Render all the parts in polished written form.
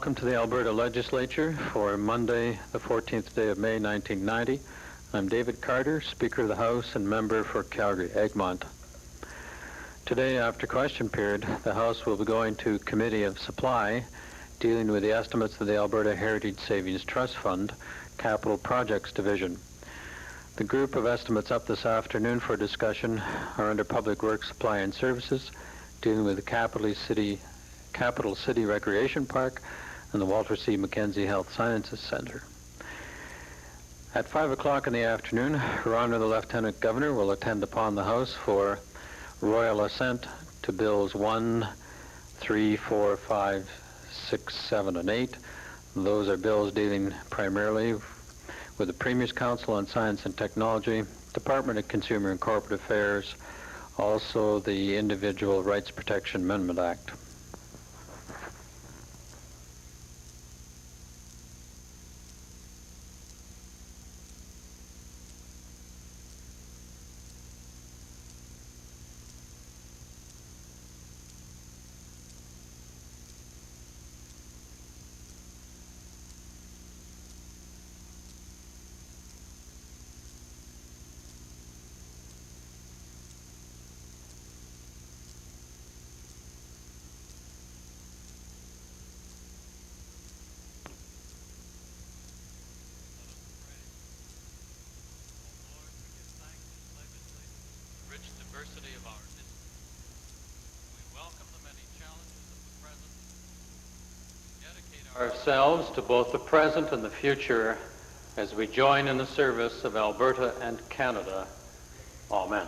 Welcome to the Alberta Legislature for Monday, the 14th day of May, 1990. I'm David Carter, Speaker of the House and member for Calgary-Egmont. Today, after question period, the House will be going to Committee of Supply, dealing with the estimates of the Alberta Heritage Savings Trust Fund Capital Projects Division. The group of estimates up this afternoon for discussion are under Public Works Supply and Services, dealing with the Capital City Recreation Park and the Walter C. Mackenzie Health Sciences Center. At 5 o'clock in the afternoon, Her Honor the Lieutenant Governor will attend upon the House for royal assent to Bills 1, 3, 4, 5, 6, 7, and 8. Those are bills dealing primarily with the Premier's Council on Science and Technology, Department of Consumer and Corporate Affairs, also the Individual Rights Protection Amendment Act. Diversity of our history. We welcome the many challenges of the present. We dedicate ourselves to both the present and the future as we join in the service of Alberta and Canada. Amen.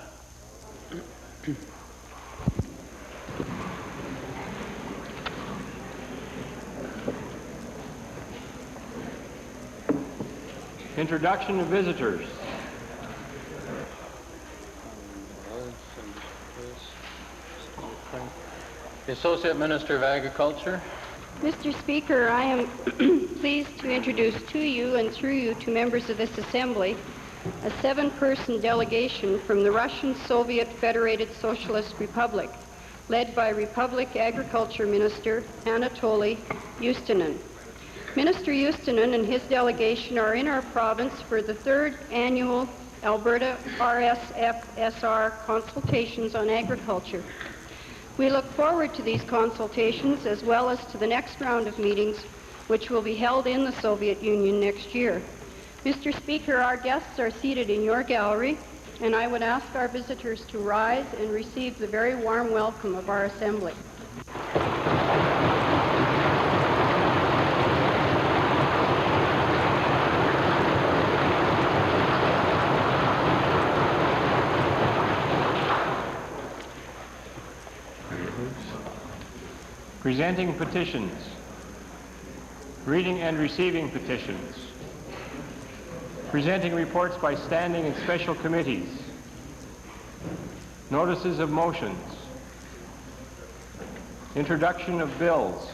Introduction of visitors. The Associate Minister of Agriculture. Mr. Speaker, I am pleased to introduce to you and through you to members of this Assembly a 7-person delegation from the Russian Soviet Federated Socialist Republic, led by Republic Agriculture Minister Anatoly Ustinin. Minister Ustinin and his delegation are in our province for the 3rd annual Alberta RSFSR consultations on agriculture. We look forward to these consultations as well as to the next round of meetings, which will be held in the Soviet Union next year. Mr. Speaker, our guests are seated in your gallery, and I would ask our visitors to rise and receive the very warm welcome of our Assembly. Presenting petitions. Reading and receiving petitions. Presenting reports by standing and special committees. Notices of motions. Introduction of bills.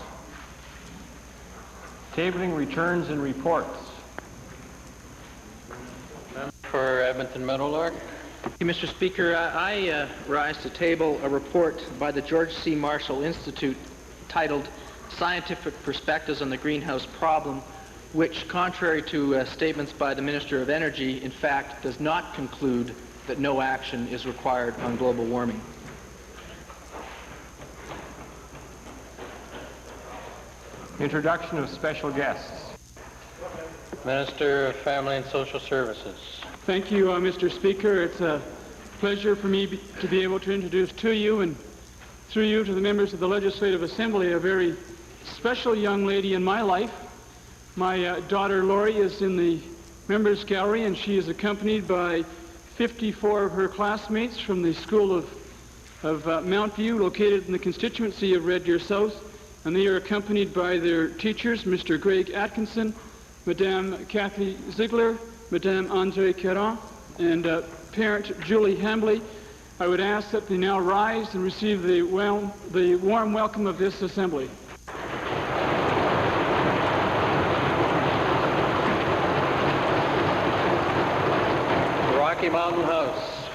Tabling returns and reports. For Edmonton Meadowlark. Mr. Speaker, I rise to table a report by the George C. Marshall Institute titled Scientific Perspectives on the Greenhouse Problem, which, contrary to statements by the Minister of Energy, in fact does not conclude that no action is required on global warming. Introduction of special guests. Minister of Family and Social Services. Thank you, Mr. Speaker. It's a pleasure for me to be able to introduce to you and through you to the members of the Legislative Assembly a very special young lady in my life. My daughter Lori is in the members gallery, and she is accompanied by 54 of her classmates from the School of Mount View, located in the constituency of Red Deer South, and they are accompanied by their teachers, Mr. Greg Atkinson, Madame Kathy Ziegler, Madame Andre Caron, and parent Julie Hambley. I would ask that they now rise and receive the warm welcome of this Assembly. Rocky Mountain House.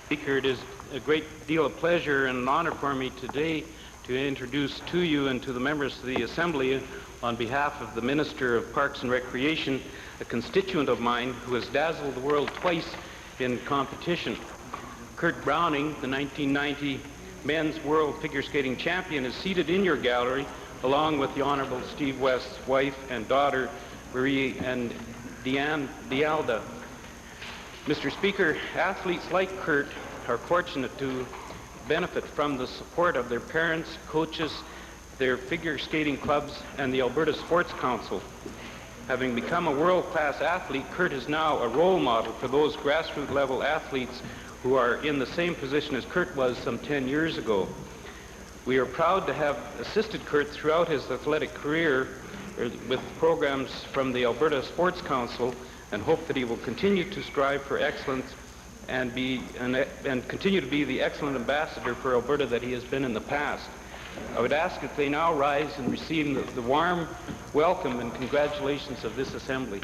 Speaker, it is a great deal of pleasure and an honor for me today to introduce to you and to the members of the Assembly on behalf of the Minister of Parks and Recreation, a constituent of mine who has dazzled the world twice in competition. Kurt Browning, the 1990 men's world figure skating champion, is seated in your gallery along with the Honorable Steve West's wife and daughter, Marie and Deanne Dialda. Mr. Speaker, athletes like Kurt are fortunate to benefit from the support of their parents, coaches, their figure skating clubs, and the Alberta Sports Council. Having become a world-class athlete, Kurt is now a role model for those grassroots level athletes who are in the same position as Kurt was some 10 years ago. We are proud to have assisted Kurt throughout his athletic career with programs from the Alberta Sports Council, and hope that he will continue to strive for excellence and continue to be the excellent ambassador for Alberta that he has been in the past. I would ask that they now rise and receive the warm welcome and congratulations of this Assembly.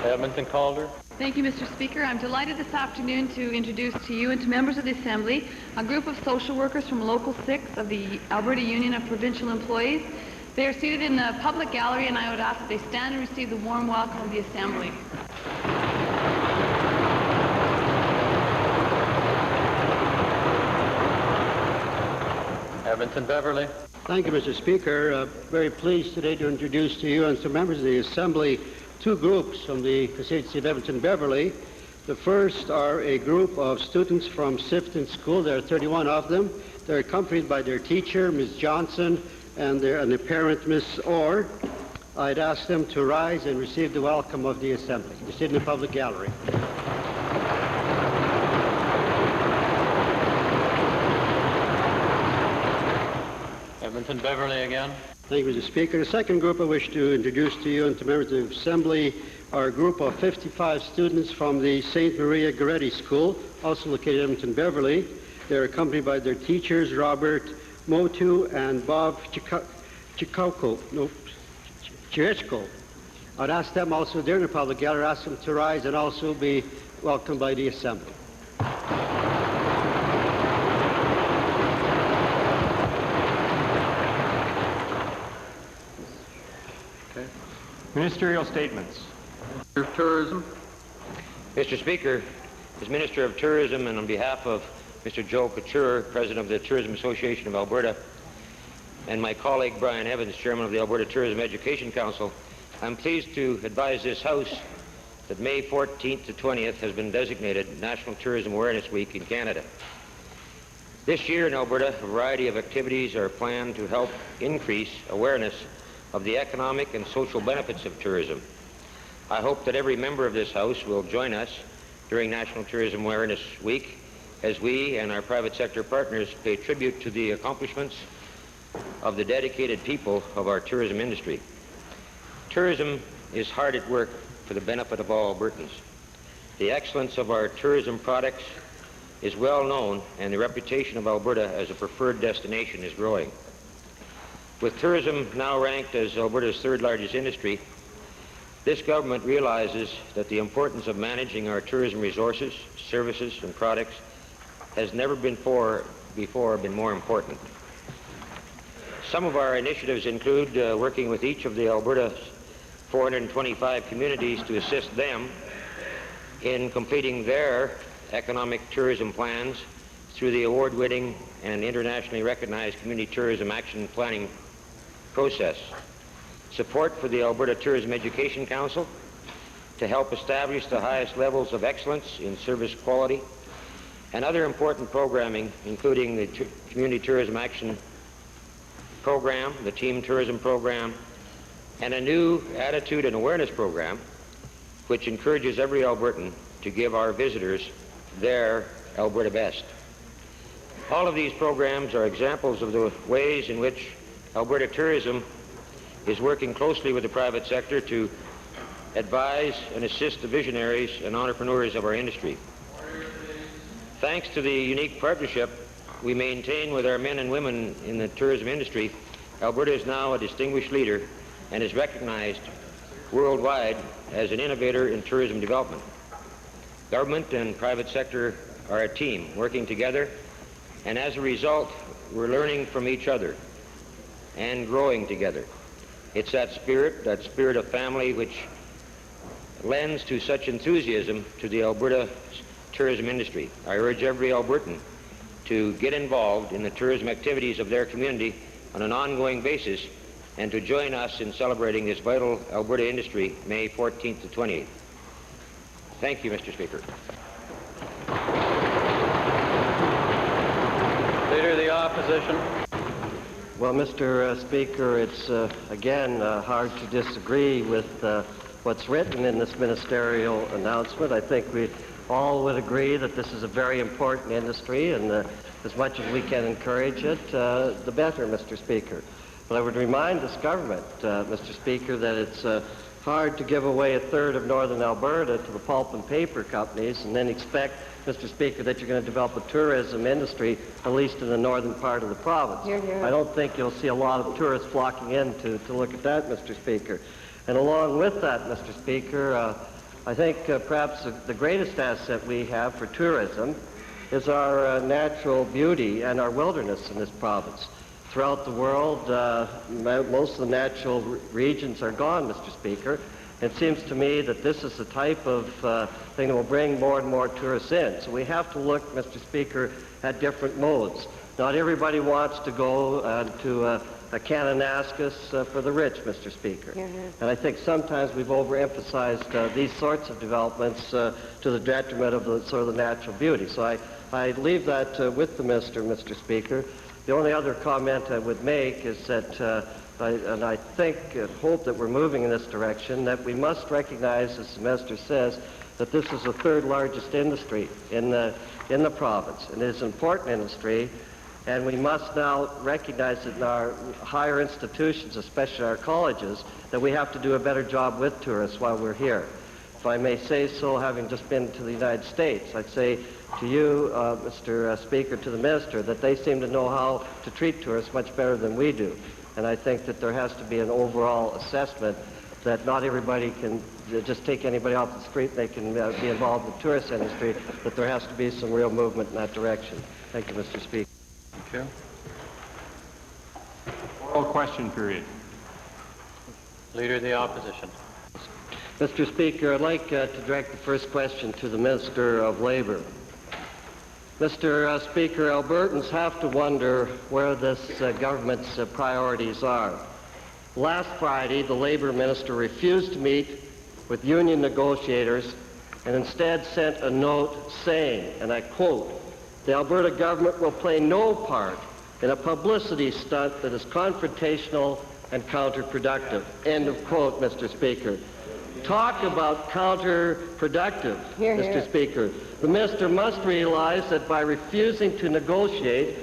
Edmonton Calder. Thank you, Mr. Speaker. I'm delighted this afternoon to introduce to you and to members of the Assembly a group of social workers from Local 6 of the Alberta Union of Provincial Employees. They are seated in the public gallery, and I would ask that they stand and receive the warm welcome of the Assembly. Edmonton Beverly. Thank you, Mr. Speaker. Very pleased today to introduce to you and some members of the Assembly two groups from the constituency of Edmonton Beverly. The first are a group of students from Sifton School. There are 31 of them. They're accompanied by their teacher, Ms. Johnson, and their parent, Ms. Orr. I'd ask them to rise and receive the welcome of the Assembly. They're seated in the public gallery. Edmonton Beverly again. Thank you, Mr. Speaker. The second group I wish to introduce to you and to members of the Assembly are a group of 55 students from the St. Maria Goretti School, also located in Edmonton Beverly. They're accompanied by their teachers, Robert Motu and Bob Chichko. I'd ask them also, they're in the public gallery, ask them to rise and also be welcomed by the Assembly. Ministerial statements. Tourism. Mr. Speaker, as Minister of Tourism and on behalf of Mr. Joe Couture, President of the Tourism Association of Alberta, and my colleague Brian Evans, Chairman of the Alberta Tourism Education Council, I'm pleased to advise this House that May 14th to 20th has been designated National Tourism Awareness Week in Canada. This year in Alberta, a variety of activities are planned to help increase awareness of the economic and social benefits of tourism. I hope that every member of this House will join us during National Tourism Awareness Week as we and our private sector partners pay tribute to the accomplishments of the dedicated people of our tourism industry. Tourism is hard at work for the benefit of all Albertans. The excellence of our tourism products is well known, and the reputation of Alberta as a preferred destination is growing. With tourism now ranked as Alberta's third largest industry, this government realizes that the importance of managing our tourism resources, services, and products has never before been more important. Some of our initiatives include working with each of the Alberta's 425 communities to assist them in completing their economic tourism plans through the award-winning and internationally recognized Community Tourism Action Planning process. Support for the Alberta Tourism Education Council to help establish the highest levels of excellence in service quality, and other important programming, including the Community Tourism Action Program, the Team Tourism Program, and a new Attitude and Awareness Program, which encourages every Albertan to give our visitors their Alberta best. All of these programs are examples of the ways in which Alberta Tourism is working closely with the private sector to advise and assist the visionaries and entrepreneurs of our industry. Thanks to the unique partnership we maintain with our men and women in the tourism industry, Alberta is now a distinguished leader and is recognized worldwide as an innovator in tourism development. Government and private sector are a team working together, and as a result, we're learning from each other and growing together. It's that spirit of family, which lends to such enthusiasm to the Alberta tourism industry. I urge every Albertan to get involved in the tourism activities of their community on an ongoing basis and to join us in celebrating this vital Alberta industry May 14th to 28th. Thank you, Mr. Speaker. Leader of the Opposition. Well, Mr. Speaker, it's again hard to disagree with what's written in this ministerial announcement. I think we all would agree that this is a very important industry, and as much as we can encourage it, the better, Mr. Speaker. But I would remind this government, Mr. Speaker, that it's hard to give away a third of northern Alberta to the pulp and paper companies and then expect, Mr. Speaker, that you're going to develop a tourism industry, at least in the northern part of the province. Hear, hear. I don't think you'll see a lot of tourists flocking in to look at that, Mr. Speaker. And along with that, Mr. Speaker, I think perhaps the greatest asset we have for tourism is our natural beauty and our wilderness in this province. Throughout the world, most of the natural regions are gone, Mr. Speaker. It seems to me that this is the type of thing that will bring more and more tourists in. So we have to look, Mr. Speaker, at different modes. Not everybody wants to go to a Kananaskis for the rich, Mr. Speaker. Mm-hmm. And I think sometimes we've overemphasized these sorts of developments to the detriment of the sort of the natural beauty. So I leave that with the minister, Mr. Speaker. The only other comment I would make is that, I think and hope that we're moving in this direction, that we must recognize, as the minister says, that this is the third largest industry in the province. And it is an important industry, and we must now recognize that in our higher institutions, especially our colleges, that we have to do a better job with tourists while we're here. If I may say so, having just been to the United States, I'd say to you, Mr. Speaker, to the minister, that they seem to know how to treat tourists much better than we do. And I think that there has to be an overall assessment that not everybody can just take anybody off the street and they can be involved in the tourist industry, that there has to be some real movement in that direction. Thank you, Mr. Speaker. Thank you. Oral question period. Leader of the Opposition. Mr. Speaker, I'd like to direct the first question to the Minister of Labour. Mr. Speaker, Albertans have to wonder where this government's priorities are. Last Friday, the Labour Minister refused to meet with union negotiators and instead sent a note saying, and I quote, "The Alberta government will play no part in a publicity stunt that is confrontational and counterproductive." End of quote, Mr. Speaker. Talk about counterproductive, Hear, Mr. hear. Speaker. The minister must realize that by refusing to negotiate,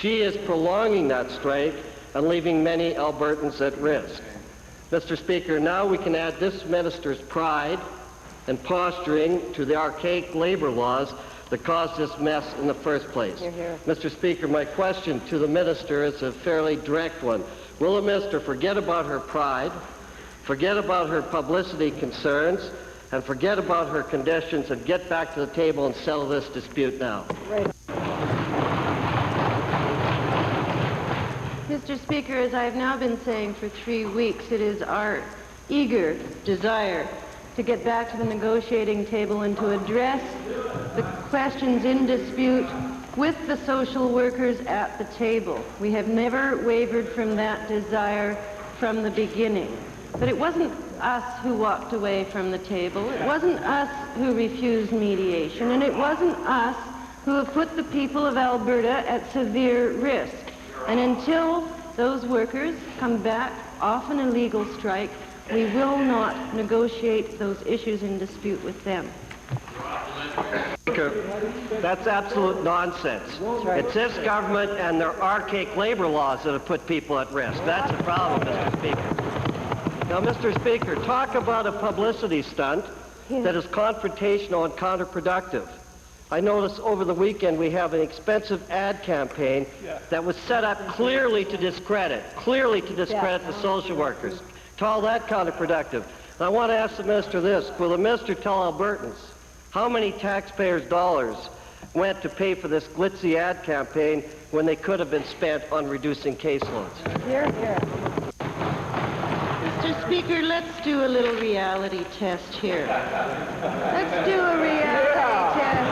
she is prolonging that strike and leaving many Albertans at risk. Mr. Speaker, now we can add this minister's pride and posturing to the archaic labor laws that caused this mess in the first place. Hear, hear. Mr. Speaker, my question to the minister is a fairly direct one. Will the minister forget about her pride, forget about her publicity concerns, and forget about her conditions and get back to the table and settle this dispute now? Right. Mr. Speaker, as I've now been saying for 3 weeks, it is our eager desire to get back to the negotiating table and to address the questions in dispute with the social workers at the table. We have never wavered from that desire from the beginning. But it wasn't us who walked away from the table. It wasn't us who refused mediation. And it wasn't us who have put the people of Alberta at severe risk. And until those workers come back off an illegal strike, we will not negotiate those issues in dispute with them. Speaker, that's absolute nonsense. right. It's this government and their archaic labor laws that have put people at risk. That's the problem, Mr. Speaker. Now, Mr. Speaker, talk about a publicity stunt that is confrontational and counterproductive. I noticed over the weekend we have an expensive ad campaign that was set up clearly to discredit the social workers, Call that counterproductive. And I want to ask the minister this. Will the minister tell Albertans how many taxpayers' dollars went to pay for this glitzy ad campaign when they could have been spent on reducing caseloads? Here, here. Mr. Speaker, let's do a little reality test here. Let's do a reality test.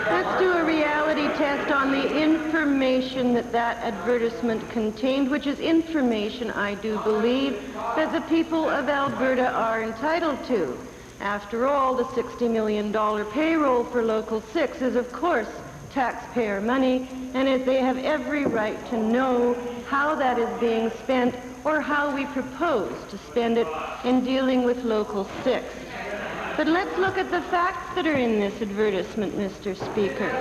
Let's do a reality test on the information that that advertisement contained, which is information, I do believe, that the people of Alberta are entitled to. After all, the $60 million payroll for Local 6 is, of course, taxpayer money, and they have every right to know how that is being spent or how we propose to spend it in dealing with Local 6. But let's look at the facts that are in this advertisement, Mr. Speaker.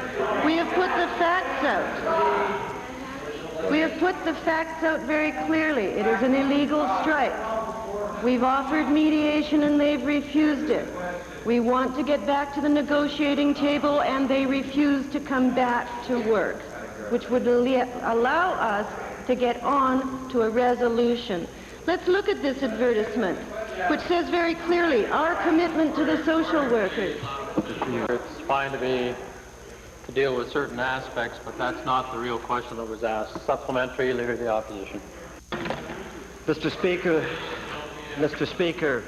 We have put the facts out. We have put the facts out very clearly. It is an illegal strike. We've offered mediation and they've refused it. We want to get back to the negotiating table and they refuse to come back to work, which would allow us to get on to a resolution. Let's look at this advertisement, which says very clearly our commitment to the social workers. It's fine to deal with certain aspects, but that's not the real question that was asked. Supplementary, Leader of the Opposition. Mr. Speaker,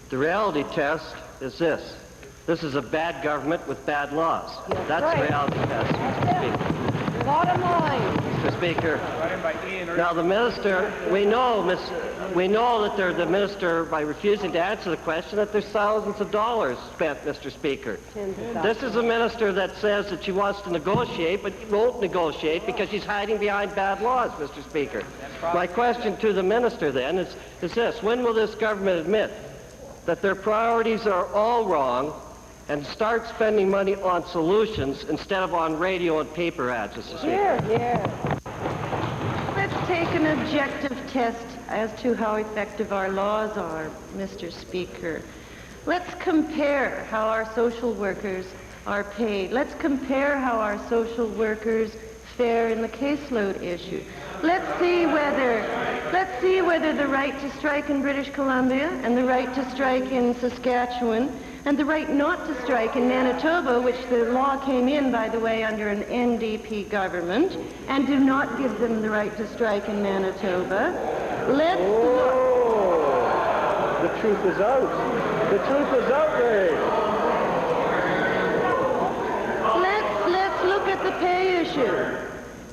the reality test is this. This is a bad government with bad laws. That's the reality test, Mr. Speaker. Bottom line. Mr. Speaker, now the minister, we know that the minister, by refusing to answer the question, that there's thousands of dollars spent, Mr. Speaker. This is a minister that says that she wants to negotiate, but won't negotiate because she's hiding behind bad laws, Mr. Speaker. My question to the minister then is this. When will this government admit that their priorities are all wrong and start spending money on solutions instead of on radio and paper ads, Mr. Speaker? Here. Let's take an objective test as to how effective our laws are, Mr. Speaker. Let's compare how our social workers are paid. Let's compare how our social workers fare in the caseload issue. Let's see whether the right to strike in British Columbia and the right to strike in Saskatchewan and the right not to strike in Manitoba, which the law came in, by the way, under an NDP government, and do not give them the right to strike in Manitoba. Let's look. The truth is out. The truth is out, Ray. Let's look at the pay issue.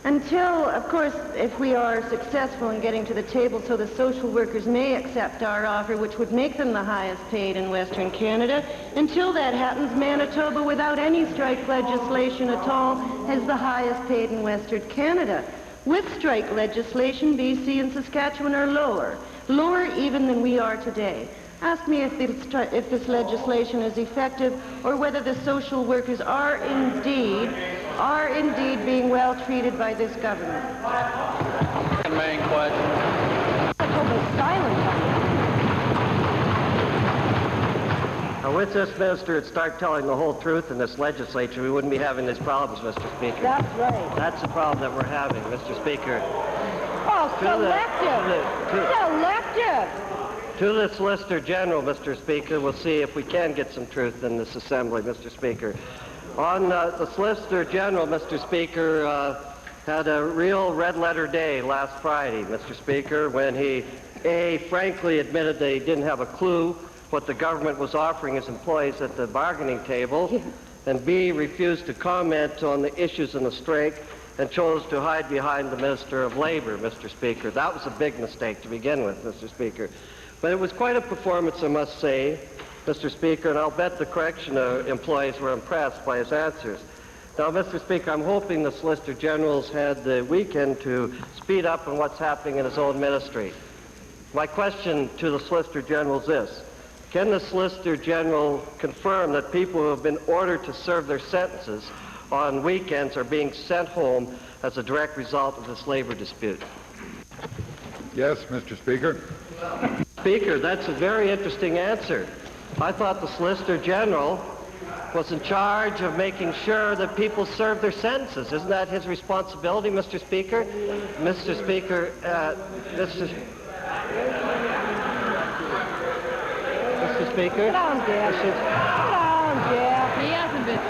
Until, of course, if we are successful in getting to the table so the social workers may accept our offer, which would make them the highest paid in Western Canada, until that happens, Manitoba, without any strike legislation at all, is the highest paid in Western Canada. With strike legislation, BC and Saskatchewan are lower even than we are today. Ask me if this legislation is effective or whether the social workers are indeed being well treated by this government. Main question. Now, with this minister would start telling the whole truth in this legislature, we wouldn't be having these problems, Mr. Speaker. That's right. That's the problem that we're having, Mr. Speaker. Oh, selective! To the Solicitor General, Mr. Speaker, we'll see if we can get some truth in this assembly, Mr. Speaker. On the Solicitor General, Mr. Speaker, had a real red-letter day last Friday, Mr. Speaker, when he, A, frankly admitted that he didn't have a clue what the government was offering his employees at the bargaining table, and B, refused to comment on the issues in the strike and chose to hide behind the Minister of Labor, Mr. Speaker. That was a big mistake to begin with, Mr. Speaker. But it was quite a performance, I must say, Mr. Speaker, and I'll bet the correction employees were impressed by his answers. Now, Mr. Speaker, I'm hoping the Solicitor General's had the weekend to speed up on what's happening in his own ministry. My question to the Solicitor General is this. Can the Solicitor General confirm that people who have been ordered to serve their sentences on weekends are being sent home as a direct result of this labor dispute? Yes, Mr. Speaker. Speaker, that's a very interesting answer. I thought the Solicitor General was in charge of making sure that people served their sentences. Isn't that his responsibility, Mr. Speaker? Mr. Speaker, Mr. Speaker? Sit down, Jeff. Sit down, Jeff. He hasn't been.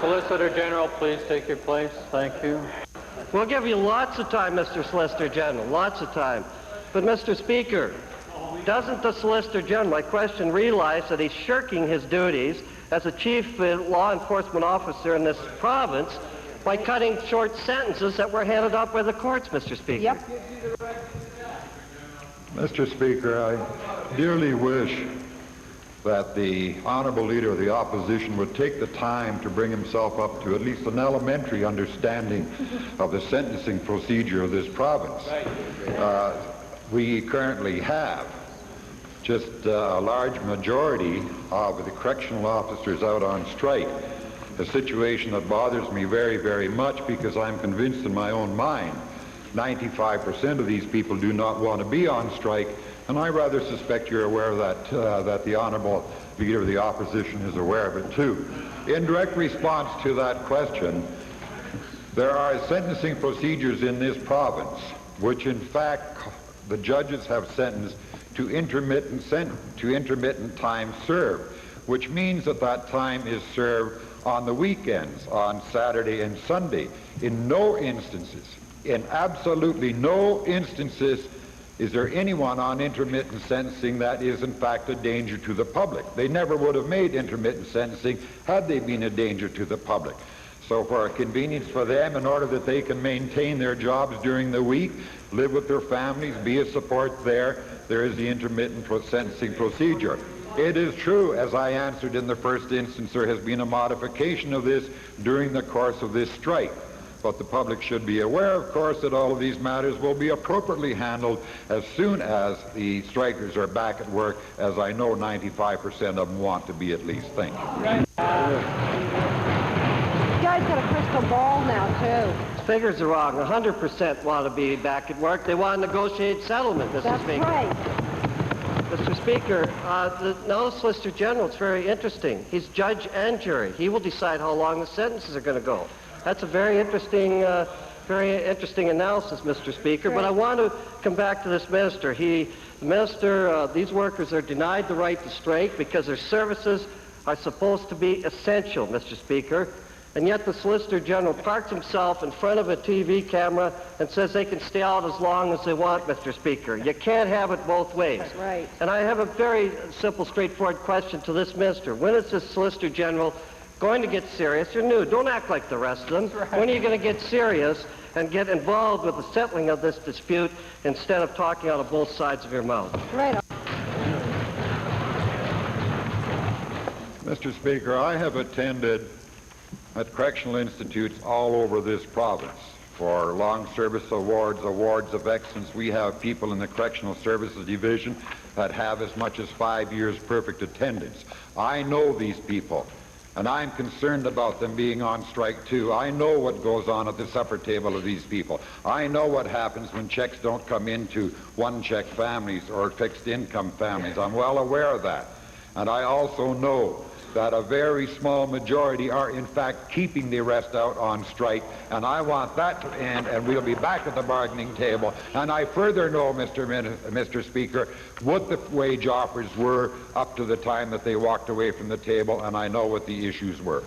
Solicitor General, please take your place. Thank you. We'll give you lots of time, Mr. Solicitor General, lots of time. But, Mr. Speaker, doesn't the Solicitor General, my question, realize that he's shirking his duties as a chief law enforcement officer in this province by cutting short sentences that were handed out by the courts, Mr. Speaker? Yep. Mr. Speaker, I dearly wish that the honorable leader of the opposition would take the time to bring himself up to at least an elementary understanding of the sentencing procedure of this province. We currently have just a large majority of the correctional officers out on strike, a situation that bothers me very, very much because I'm convinced in my own mind 95% of these people do not want to be on strike, and I rather suspect you're aware of that the honorable leader of the opposition is aware of it too. In direct response to that question, there are sentencing procedures in this province which in fact the judges have sentenced to intermittent time served, which means that that time is served on the weekends, on Saturday and Sunday. In no instances, in absolutely no instances, is there anyone on intermittent sentencing that is in fact a danger to the public. They never would have made intermittent sentencing had they been a danger to the public. So for a convenience for them, in order that they can maintain their jobs during the week, live with their families, be a support there is the intermittent sentencing procedure. It is true, as I answered in the first instance, there has been a modification of this during the course of this strike. But the public should be aware, of course, that all of these matters will be appropriately handled as soon as the strikers are back at work, as I know 95% of them want to be at least. Thank you. You guys got a crystal ball now, too. Figures are wrong. 100% want to be back at work. They want to negotiate settlement, Mr. That's Speaker. right. Mr. Speaker, the Solicitor General is very interesting. He's judge and jury. He will decide how long the sentences are going to go. That's a very interesting analysis, Mr. Speaker. Right. But I want to come back to this minister. These workers are denied the right to strike because their services are supposed to be essential, Mr. Speaker. And yet the Solicitor General parks himself in front of a TV camera and says they can stay out as long as they want, Mr. Speaker. You can't have it both ways. That's right. And I have a very simple, straightforward question to this minister. When is this Solicitor General going to get serious? You're new. Don't act like the rest of them. Right. When are you going to get serious and get involved with the settling of this dispute instead of talking out of both sides of your mouth? Right. Mr. Speaker, I have attended at correctional institutes all over this province for long service awards of excellence. We have people in the Correctional Services Division that have as much as 5 years perfect attendance. I know these people, and I'm concerned about them being on strike too. I know what goes on at the supper table of these people. I know what happens when checks don't come into one-check families or fixed income families. I'm well aware of that. And I also know that a very small majority are in fact keeping the rest out on strike, and I want that to end, and we'll be back at the bargaining table. And I further know, Mr. Speaker, what the wage offers were up to the time that they walked away from the table, and I know what the issues were.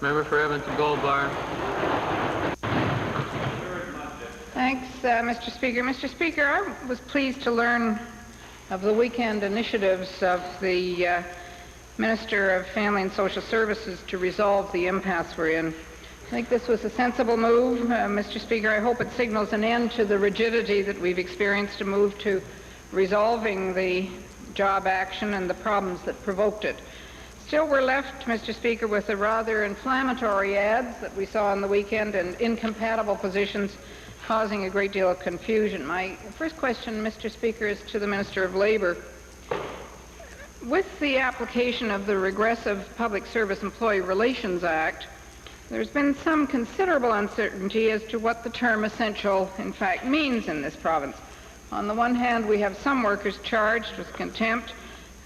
Member for Edmonton Gold Bar. Thanks, Mr. Speaker. Mr. Speaker, I was pleased to learn of the weekend initiatives of the Minister of Family and Social Services to resolve the impasse we're in. I think this was a sensible move, Mr. Speaker. I hope it signals an end to the rigidity that we've experienced, to move to resolving the job action and the problems that provoked it. Still, we're left, Mr. Speaker, with the rather inflammatory ads that we saw on the weekend and incompatible positions causing a great deal of confusion. My first question, Mr. Speaker, is to the Minister of Labour. With the application of the Regressive Public Service Employee Relations Act, there's been some considerable uncertainty as to what the term essential in fact means in this province. On the one hand, we have some workers charged with contempt.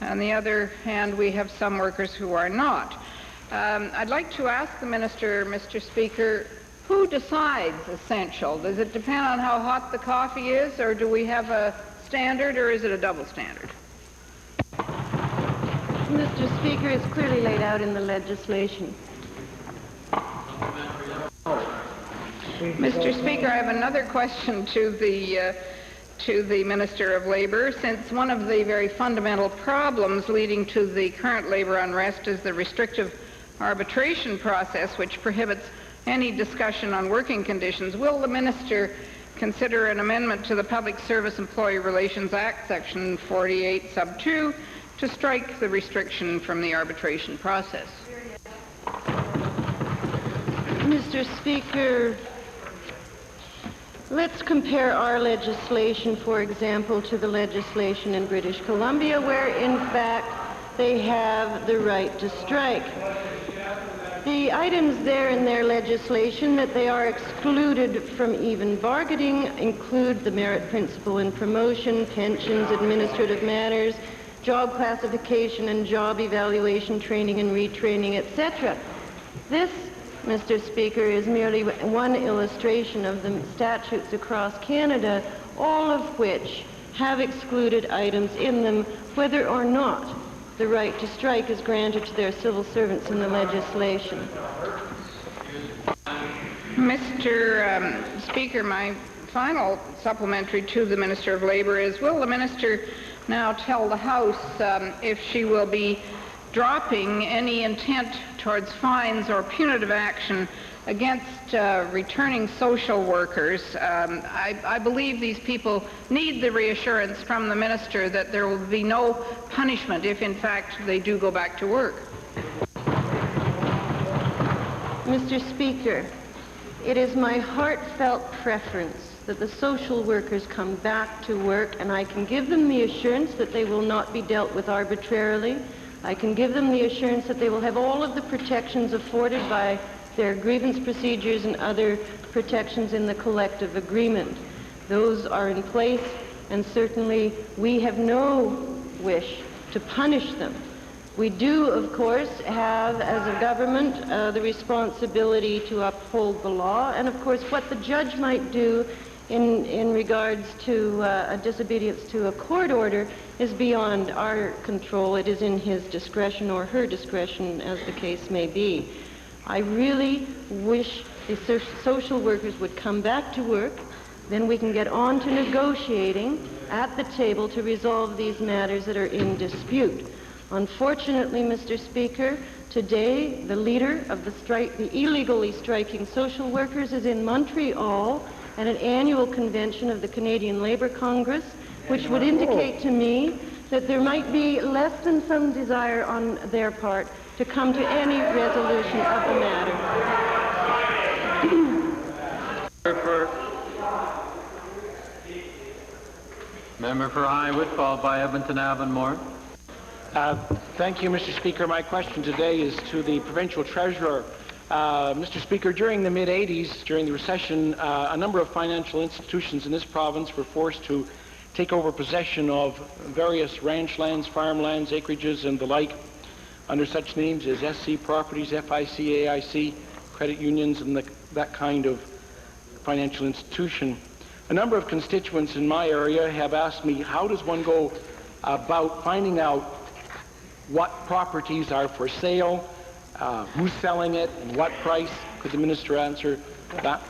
On the other hand, we have some workers who are not. I'd like to ask the Minister, Mr. Speaker, who decides essential? Does it depend on how hot the coffee is, or do we have a standard, or is it a double standard? Mr. Speaker, it's clearly laid out in the legislation. Mr. Speaker, I have another question to the Minister of Labour. Since one of the very fundamental problems leading to the current labour unrest is the restrictive arbitration process, which prohibits any discussion on working conditions, will the Minister consider an amendment to the Public Service Employee Relations Act, Section 48, Sub 2, to strike the restriction from the arbitration process? Mr. Speaker, let's compare our legislation, for example, to the legislation in British Columbia, where, in fact, they have the right to strike. The items there in their legislation that they are excluded from even bargaining include the merit principle in promotion, pensions, administrative matters, job classification and job evaluation, training and retraining, etc. This, Mr. Speaker, is merely one illustration of the statutes across Canada, all of which have excluded items in them, whether or not the right to strike is granted to their civil servants in the legislation. Mr. Speaker, my final supplementary to the Minister of Labour is, will the Minister now tell the House if she will be dropping any intent towards fines or punitive action against returning social workers? I believe these people need the reassurance from the Minister that there will be no punishment if, in fact, they do go back to work. Mr. Speaker, it is my heartfelt preference that the social workers come back to work, and I can give them the assurance that they will not be dealt with arbitrarily. I can give them the assurance that they will have all of the protections afforded by their grievance procedures and other protections in the collective agreement. Those are in place, and certainly we have no wish to punish them. We do, of course, have, as a government, the responsibility to uphold the law, and of course what the judge might do in regards to a disobedience to a court order is beyond our control. It is in his discretion or her discretion, as the case may be. I really wish the social workers would come back to work, then we can get on to negotiating at the table to resolve these matters that are in dispute. Unfortunately, Mr. Speaker, today the leader of the illegally striking social workers is in Montreal at an annual convention of the Canadian Labour Congress, which would indicate to me that there might be less than some desire on their part to come to any resolution of the matter. Member for High Whitfall by Edmonton Avonmore. Thank you, Mr. Speaker. My question today is to the provincial treasurer. Mr. Speaker, during the mid-'80s, during the recession, a number of financial institutions in this province were forced to take over possession of various ranch lands, farmlands, acreages, and the like, under such names as SC Properties, FIC, AIC, credit unions, and that kind of financial institution. A number of constituents in my area have asked me, how does one go about finding out what properties are for sale, who's selling it, and what price? Could the minister answer that?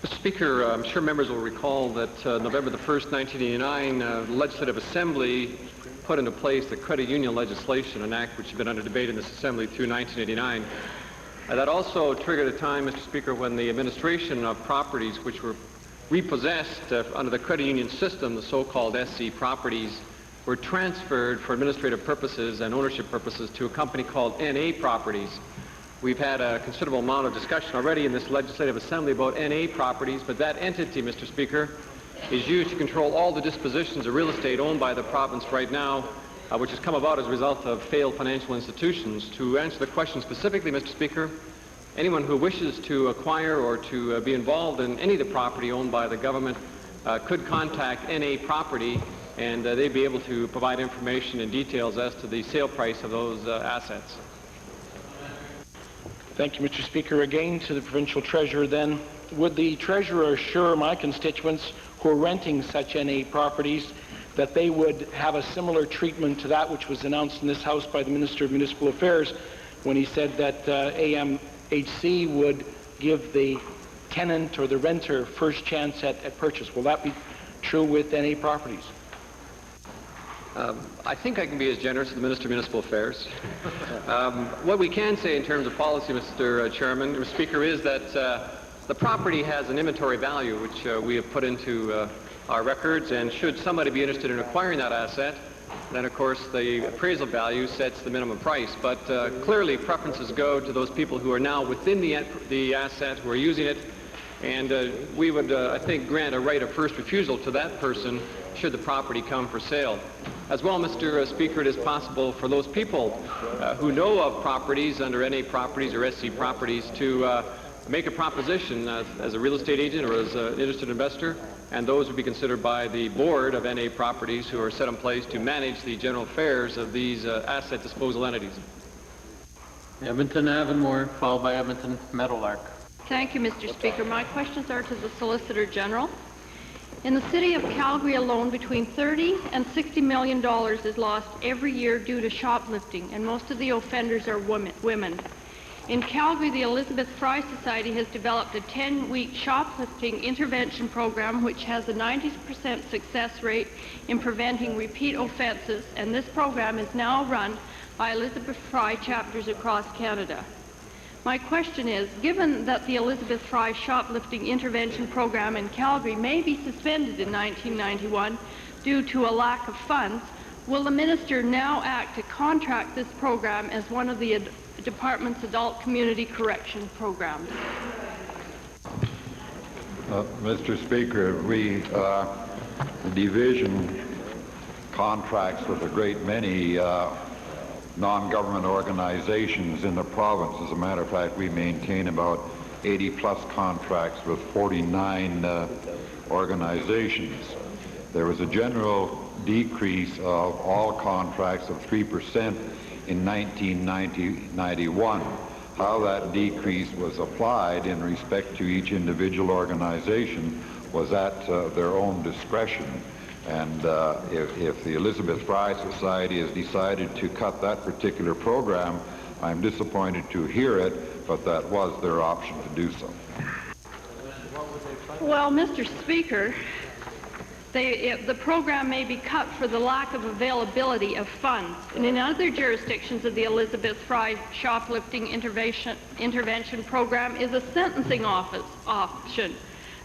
Mr. Speaker, I'm sure members will recall that November the 1st, 1989, the Legislative Assembly put into place the credit union legislation, an act which had been under debate in this Assembly through 1989. That also triggered a time, Mr. Speaker, when the administration of properties which were repossessed under the credit union system, the so-called SC properties, were transferred for administrative purposes and ownership purposes to a company called NA Properties. We've had a considerable amount of discussion already in this Legislative Assembly about NA Properties, but that entity, Mr. Speaker, is used to control all the dispositions of real estate owned by the province right now, which has come about as a result of failed financial institutions. To answer the question specifically, Mr. Speaker, anyone who wishes to acquire or to be involved in any of the property owned by the government could contact NA Property and they'd be able to provide information and details as to the sale price of those assets. Thank you, Mr. Speaker. Again, to the provincial treasurer then, would the treasurer assure my constituents who are renting such NA properties that they would have a similar treatment to that which was announced in this House by the Minister of Municipal Affairs when he said that AMHC would give the tenant or the renter first chance at purchase? Will that be true with NA properties? I think I can be as generous as the Minister of Municipal Affairs. What we can say in terms of policy, Mr. Chairman, Mr. Speaker, is that the property has an inventory value which we have put into our records, and should somebody be interested in acquiring that asset, then of course the appraisal value sets the minimum price. But clearly preferences go to those people who are now within the asset, who are using it, and we would, I think, grant a right of first refusal to that person should the property come for sale. As well, Mr. Speaker, it is possible for those people who know of properties under NA properties or SC properties to make a proposition as a real estate agent or as an interested investor, and those would be considered by the board of NA properties who are set in place to manage the general affairs of these asset disposal entities. Edmonton Avonmore, followed by Edmonton Meadowlark. Thank you, Mr. Speaker. My questions are to the Solicitor General. In the city of Calgary alone, between $30 and $60 million is lost every year due to shoplifting, and most of the offenders are women. In Calgary, the Elizabeth Fry Society has developed a 10-week shoplifting intervention program which has a 90% success rate in preventing repeat offenses, and this program is now run by Elizabeth Fry chapters across Canada. My question is, given that the Elizabeth Fry shoplifting intervention program in Calgary may be suspended in 1991 due to a lack of funds, will the minister now act to contract this program as one of the department's adult community correction programs? Mr. Speaker, the division contracts with a great many non-government organizations in the province. As a matter of fact, we maintain about 80-plus contracts with 49 organizations. There was a general decrease of all contracts of 3% in 1991. How that decrease was applied in respect to each individual organization was at their own discretion. And if the Elizabeth Fry Society has decided to cut that particular program, I'm disappointed to hear it, but that was their option to do so. Well, Mr. Speaker, the program may be cut for the lack of availability of funds. And in other jurisdictions of the Elizabeth Fry shoplifting intervention program is a sentencing option,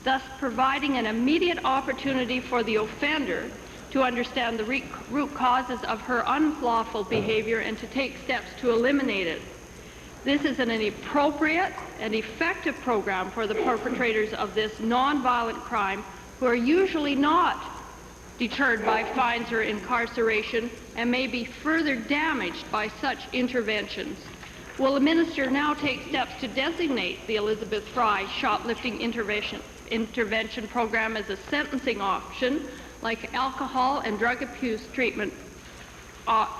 thus providing an immediate opportunity for the offender to understand the root causes of her unlawful behavior and to take steps to eliminate it. This is an appropriate and effective program for the perpetrators of this nonviolent crime, who are usually not deterred by fines or incarceration and may be further damaged by such interventions. Will the minister now take steps to designate the Elizabeth Fry shoplifting intervention program as a sentencing option, like alcohol and drug abuse treatment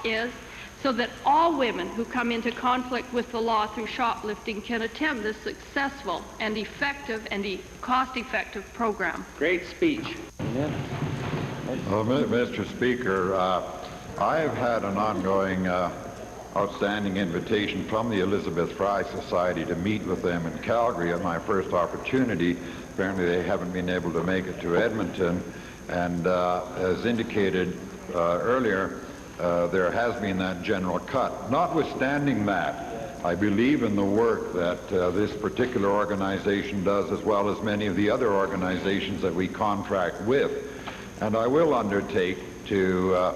is, so that all women who come into conflict with the law through shoplifting can attend this successful and effective and cost-effective program? Great speech. Mr. Speaker, I have had an ongoing outstanding invitation from the Elizabeth Fry Society to meet with them in Calgary at my first opportunity. Apparently they haven't been able to make it to Edmonton, and as indicated earlier, there has been that general cut. Notwithstanding that, I believe in the work that this particular organization does, as well as many of the other organizations that we contract with, and I will undertake to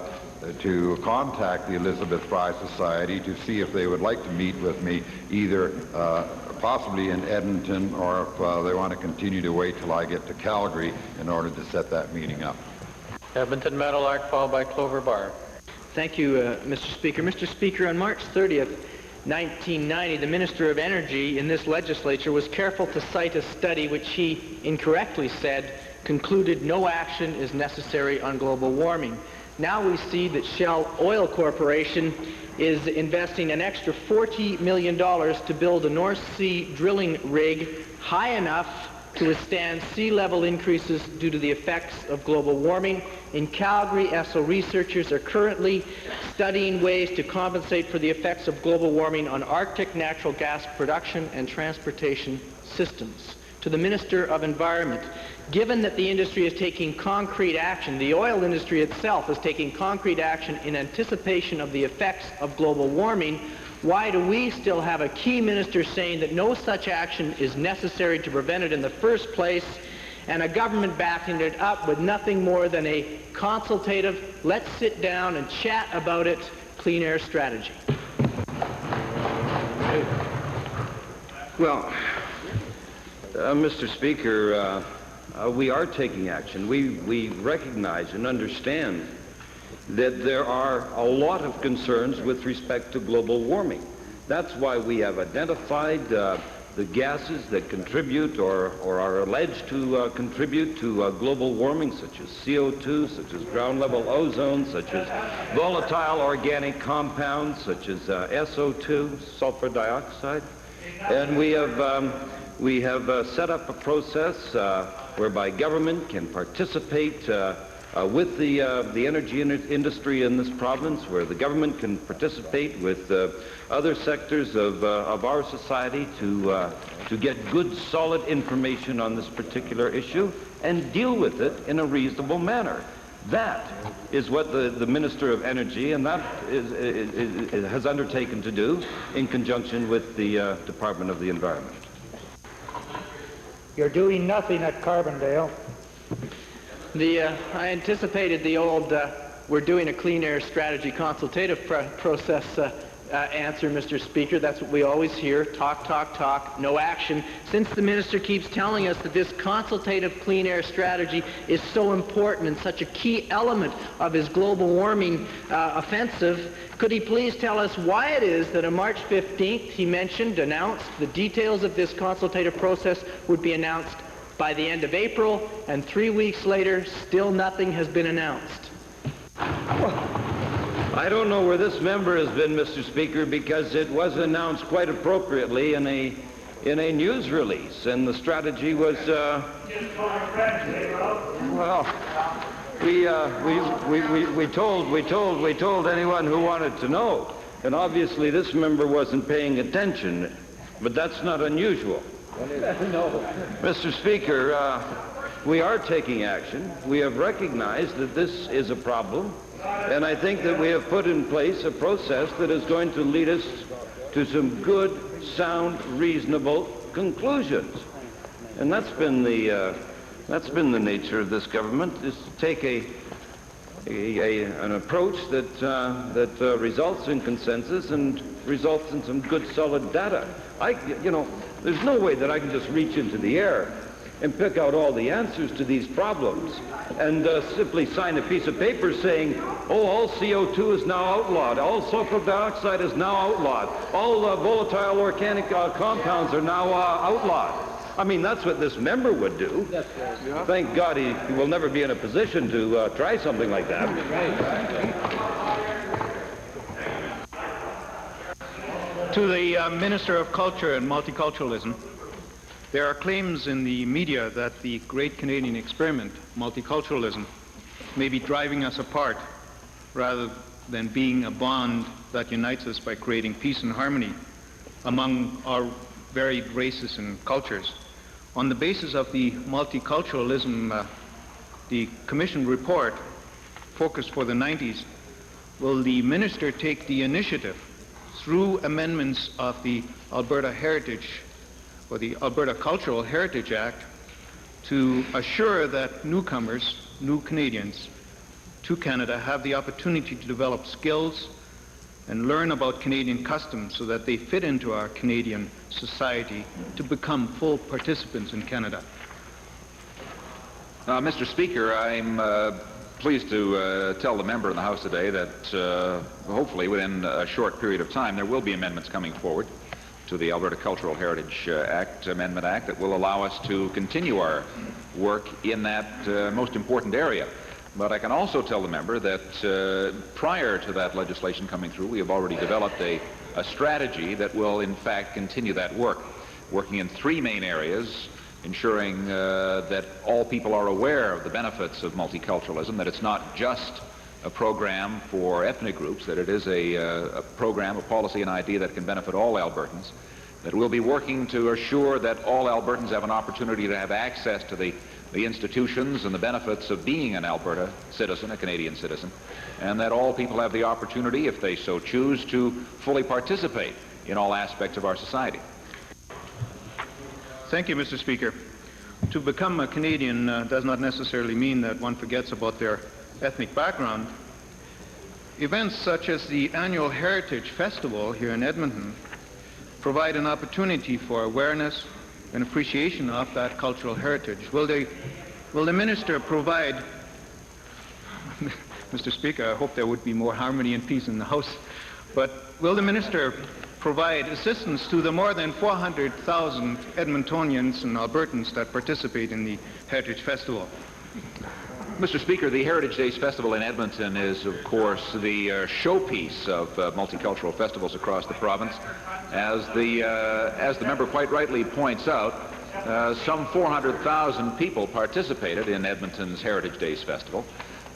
contact the Elizabeth Fry Society to see if they would like to meet with me, either possibly in Edmonton, or if they want to continue to wait till I get to Calgary in order to set that meeting up. Edmonton Meadowlark, followed by Clover Bar. Thank you, Mr. Speaker. Mr. Speaker, on March 30th, 1990, the Minister of Energy in this legislature was careful to cite a study which he incorrectly said concluded no action is necessary on global warming. Now we see that Shell Oil Corporation is investing an extra $40 million to build a North Sea drilling rig high enough to withstand sea level increases due to the effects of global warming. In Calgary, ESSO researchers are currently studying ways to compensate for the effects of global warming on Arctic natural gas production and transportation systems. To the Minister of Environment, given that the industry is taking concrete action, the oil industry itself is taking concrete action in anticipation of the effects of global warming, why do we still have a key minister saying that no such action is necessary to prevent it in the first place, and a government backing it up with nothing more than a consultative, let's sit down and chat about it, clean air strategy? Well, Mr. Speaker, we are taking action. We recognize and understand that there are a lot of concerns with respect to global warming. That's why we have identified the gases that contribute or are alleged to contribute to global warming, such as CO2, such as ground-level ozone, such as volatile organic compounds, such as SO2, sulfur dioxide. And we have set up a process whereby government can participate with the energy industry in this province, where the government can participate with other sectors of our society to get good, solid information on this particular issue and deal with it in a reasonable manner. That is what the Minister of Energy and that has undertaken to do in conjunction with the Department of the Environment. You're doing nothing at Carbondale. I anticipated the old we're doing a clean air strategy consultative process answer, Mr. Speaker. That's what we always hear, talk, talk, talk, no action. Since the minister keeps telling us that this consultative clean air strategy is so important and such a key element of his global warming offensive, could he please tell us why it is that on March 15th he announced the details of this consultative process would be announced by the end of April, and 3 weeks later, still nothing has been announced? I don't know where this member has been, Mr. Speaker, because it was announced quite appropriately in a news release, and the strategy was, well, we told anyone who wanted to know, and obviously this member wasn't paying attention, but that's not unusual. No. Mr. Speaker, we are taking action. We have recognized that this is a problem, and I think that we have put in place a process that is going to lead us to some good, sound, reasonable conclusions. And that's been the nature of this government, is to take an approach that results in consensus and results in some good, solid data. There's no way that I can just reach into the air and pick out all the answers to these problems and simply sign a piece of paper saying, oh, all CO2 is now outlawed, all sulfur dioxide is now outlawed, all volatile organic compounds are now outlawed. I mean, that's what this member would do. That's right. Yeah. Thank God he will never be in a position to try something like that. To the Minister of Culture and Multiculturalism, there are claims in the media that the great Canadian experiment, multiculturalism, may be driving us apart rather than being a bond that unites us by creating peace and harmony among our varied races and cultures. On the basis of the multiculturalism, the Commission report, Focus for the 90s, will the Minister take the initiative through amendments of the Alberta Heritage or the Alberta Cultural Heritage Act to assure that newcomers, new Canadians to Canada have the opportunity to develop skills and learn about Canadian customs so that they fit into our Canadian society to become full participants in Canada? Mr. Speaker, I'm pleased to tell the member in the House today that hopefully within a short period of time there will be amendments coming forward to the Alberta Cultural Heritage Amendment Act that will allow us to continue our work in that most important area. But I can also tell the member that prior to that legislation coming through, we have already developed a strategy that will in fact continue that work, working in three main areas: ensuring that all people are aware of the benefits of multiculturalism, that it's not just a program for ethnic groups, that it is a program, a policy, an idea that can benefit all Albertans, that we'll be working to assure that all Albertans have an opportunity to have access to the institutions and the benefits of being an Alberta citizen, a Canadian citizen, and that all people have the opportunity, if they so choose, to fully participate in all aspects of our society. Thank you, Mr. Speaker. To become a Canadian does not necessarily mean that one forgets about their ethnic background. Events such as the annual Heritage Festival here in Edmonton provide an opportunity for awareness and appreciation of that cultural heritage. Will the minister provide, Mr. Speaker, I hope there would be more harmony and peace in the House, but will the minister provide assistance to the more than 400,000 Edmontonians and Albertans that participate in the Heritage Festival? Mr. Speaker, the Heritage Days Festival in Edmonton is, of course, the showpiece of multicultural festivals across the province. As the member quite rightly points out, some 400,000 people participated in Edmonton's Heritage Days Festival.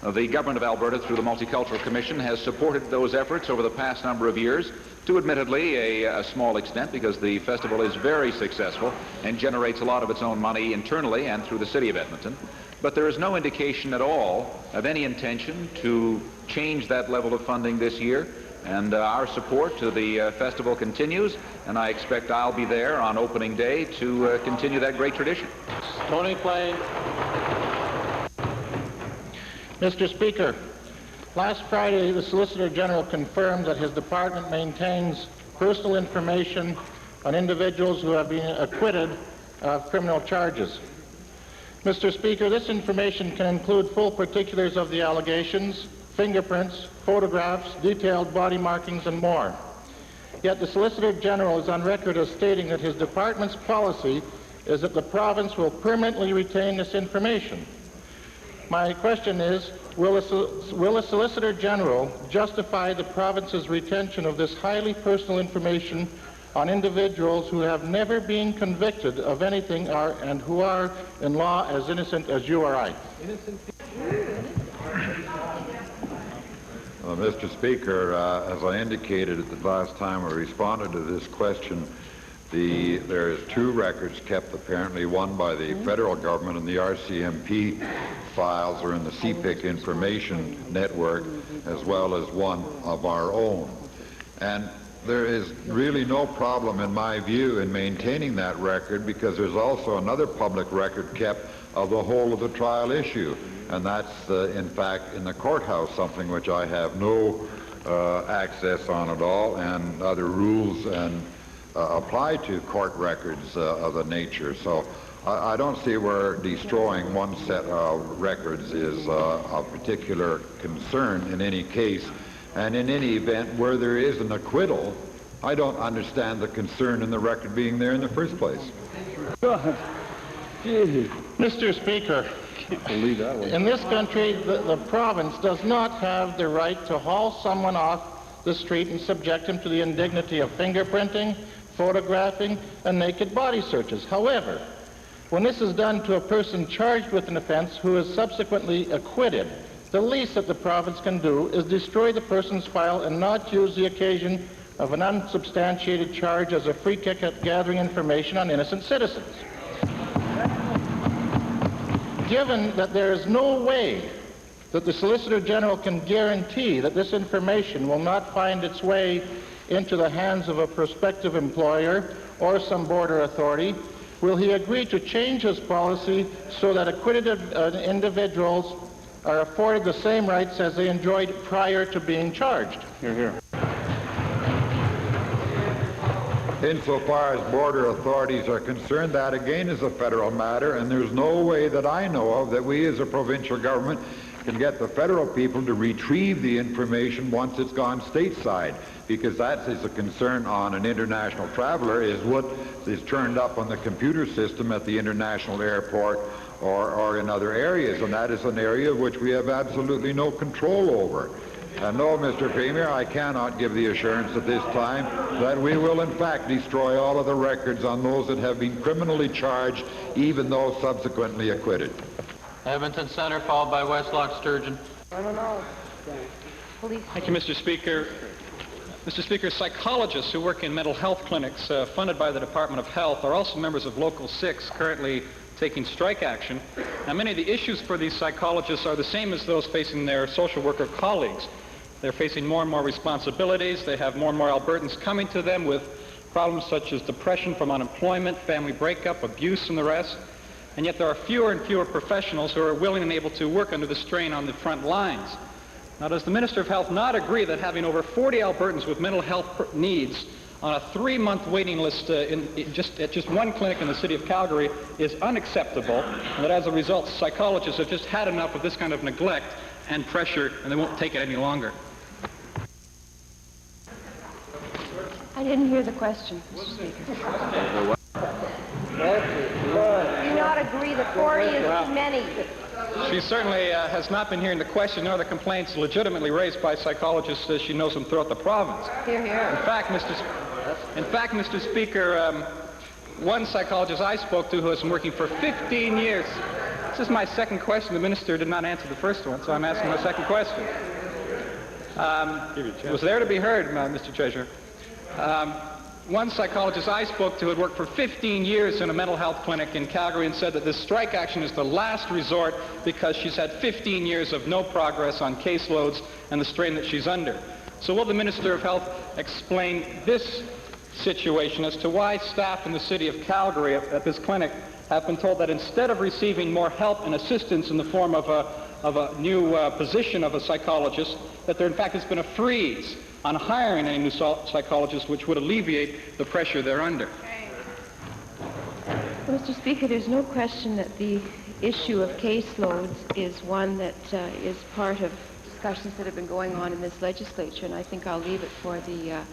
The Government of Alberta, through the Multicultural Commission, has supported those efforts over the past number of years, to admittedly a small extent, because the festival is very successful and generates a lot of its own money internally and through the City of Edmonton. But there is no indication at all of any intention to change that level of funding this year, and our support to the festival continues, and I expect I'll be there on opening day to continue that great tradition. Tony Plain. Mr. Speaker, last Friday the Solicitor General confirmed that his department maintains personal information on individuals who have been acquitted of criminal charges. Mr. Speaker, this information can include full particulars of the allegations, fingerprints, photographs, detailed body markings, and more. Yet the Solicitor General is on record as stating that his department's policy is that the province will permanently retain this information. My question is, will the Solicitor General justify the province's retention of this highly personal information on individuals who have never been convicted of anything and who are in law as innocent as you or I? Mr. Speaker, as I indicated at the last time we responded to this question, there's two records kept, apparently, one by the federal government and the RCMP files are in the CPIC information network, as well as one of our own. And there is really no problem, in my view, in maintaining that record, because there's also another public record kept of the whole of the trial issue. And that's, in fact, in the courthouse, something which I have no access on at all, and other rules and apply to court records of the nature. So I don't see where destroying one set of records is of particular concern in any case. And in any event, where there is an acquittal, I don't understand the concern in the record being there in the first place. Mr. Speaker, in this country, the province does not have the right to haul someone off the street and subject him to the indignity of fingerprinting, photographing, and naked body searches. However, when this is done to a person charged with an offense who is subsequently acquitted, the least that the province can do is destroy the person's file and not use the occasion of an unsubstantiated charge as a free kick at gathering information on innocent citizens. Given that there is no way that the Solicitor General can guarantee that this information will not find its way into the hands of a prospective employer or some border authority, will he agree to change his policy so that acquitted individuals are afforded the same rights as they enjoyed prior to being charged? Hear, hear. Insofar as border authorities are concerned, that again is a federal matter, and there's no way that I know of that we as a provincial government can get the federal people to retrieve the information once it's gone stateside, because that is a concern on an international traveler, is what is turned up on the computer system at the international airport or in other areas, and that is an area which we have absolutely no control over. And no, Mr. Premier, I cannot give the assurance at this time that we will in fact destroy all of the records on those that have been criminally charged, even though subsequently acquitted. Edmonton Center, followed by Westlock Sturgeon. I don't know. Thank you, Mr. Speaker. Mr. Speaker, psychologists who work in mental health clinics funded by the Department of Health are also members of Local 6, currently taking strike action. Now, many of the issues for these psychologists are the same as those facing their social worker colleagues. They're facing more and more responsibilities. They have more and more Albertans coming to them with problems such as depression from unemployment, family breakup, abuse, and the rest. And yet there are fewer and fewer professionals who are willing and able to work under the strain on the front lines. Now, does the Minister of Health not agree that having over 40 Albertans with mental health needs on a 3-month waiting list at just one clinic in the city of Calgary is unacceptable, and that as a result psychologists have just had enough of this kind of neglect and pressure, and they won't take it any longer? I didn't hear the question, Mr. Speaker. Do you not agree that 40 is too many? She certainly has not been hearing the question nor the complaints legitimately raised by psychologists as she knows them throughout the province. Hear, hear. In fact, Mr. Speaker, one psychologist I spoke to who has been working for 15 years. This is my second question. The minister did not answer the first one, so I'm asking my second question. It was there to be heard, Mr. Treasurer. One psychologist I spoke to had worked for 15 years in a mental health clinic in Calgary and said that this strike action is the last resort because she's had 15 years of no progress on caseloads and the strain that she's under. So will the Minister of Health explain this situation as to why staff in the city of Calgary at this clinic have been told that instead of receiving more help and assistance in the form of a new position of a psychologist, that there in fact has been a freeze on hiring any new psychologists, which would alleviate the pressure they're under? Well, Mr. Speaker, there's no question that the issue of caseloads is one that is part of discussions that have been going on in this legislature, and I think I'll leave it for the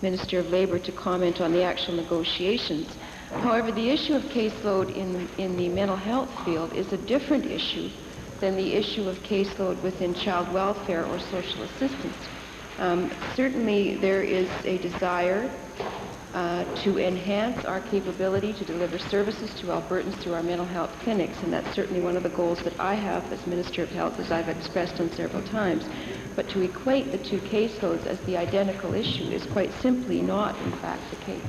Minister of Labour to comment on the actual negotiations. However, the issue of caseload in the mental health field is a different issue than the issue of caseload within child welfare or social assistance. Certainly there is a desire to enhance our capability to deliver services to Albertans through our mental health clinics, and that's certainly one of the goals that I have as Minister of Health, as I've expressed on several times. But to equate the two caseloads as the identical issue is quite simply not, in fact, the case.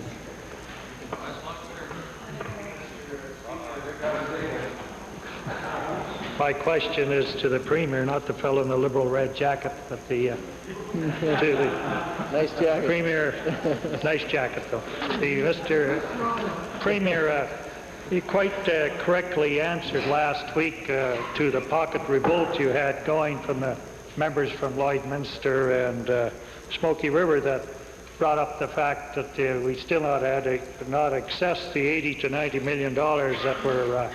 My question is to the Premier, not the fellow in the liberal red jacket, but to the nice jacket. Premier. Nice jacket, though. The Mr. Premier, he quite correctly answered last week to the pocket revolt you had going from the members from Lloydminster and Smoky River that brought up the fact that we still not accessed the $80 to $90 million that were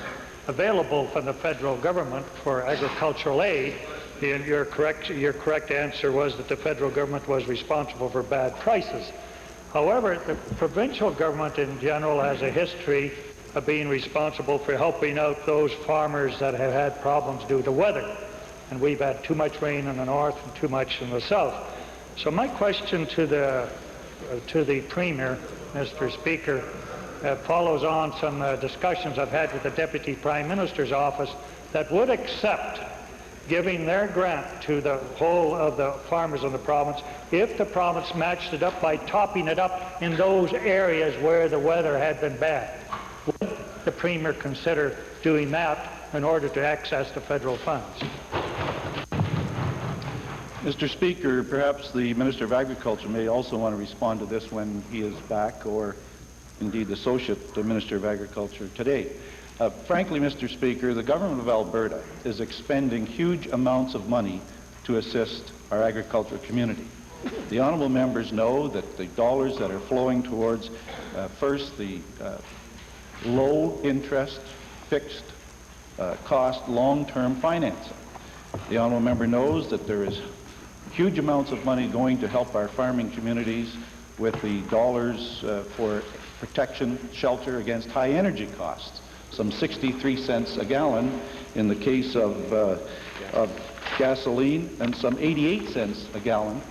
available from the federal government for agricultural aid. And your correct answer was that the federal government was responsible for bad prices. However, the provincial government in general has a history of being responsible for helping out those farmers that have had problems due to weather. And we've had too much rain in the north and too much in the south. So my question to the Premier, Mr. Speaker, follows on some discussions I've had with the Deputy Prime Minister's office that would accept giving their grant to the whole of the farmers in the province if the province matched it up by topping it up in those areas where the weather had been bad. Would the Premier consider doing that in order to access the federal funds? Mr. Speaker, perhaps the Minister of Agriculture may also want to respond to this when he is back, or indeed the Associate Minister of Agriculture today. Frankly, Mr. Speaker, the government of Alberta is expending huge amounts of money to assist our agriculture community. The honourable members know that the dollars that are flowing towards, first, the low interest, fixed cost, long-term financing. The honourable member knows that there is huge amounts of money going to help our farming communities with the dollars for protection, shelter against high energy costs. Some 63 cents a gallon in the case of gasoline, and some 88 cents a gallon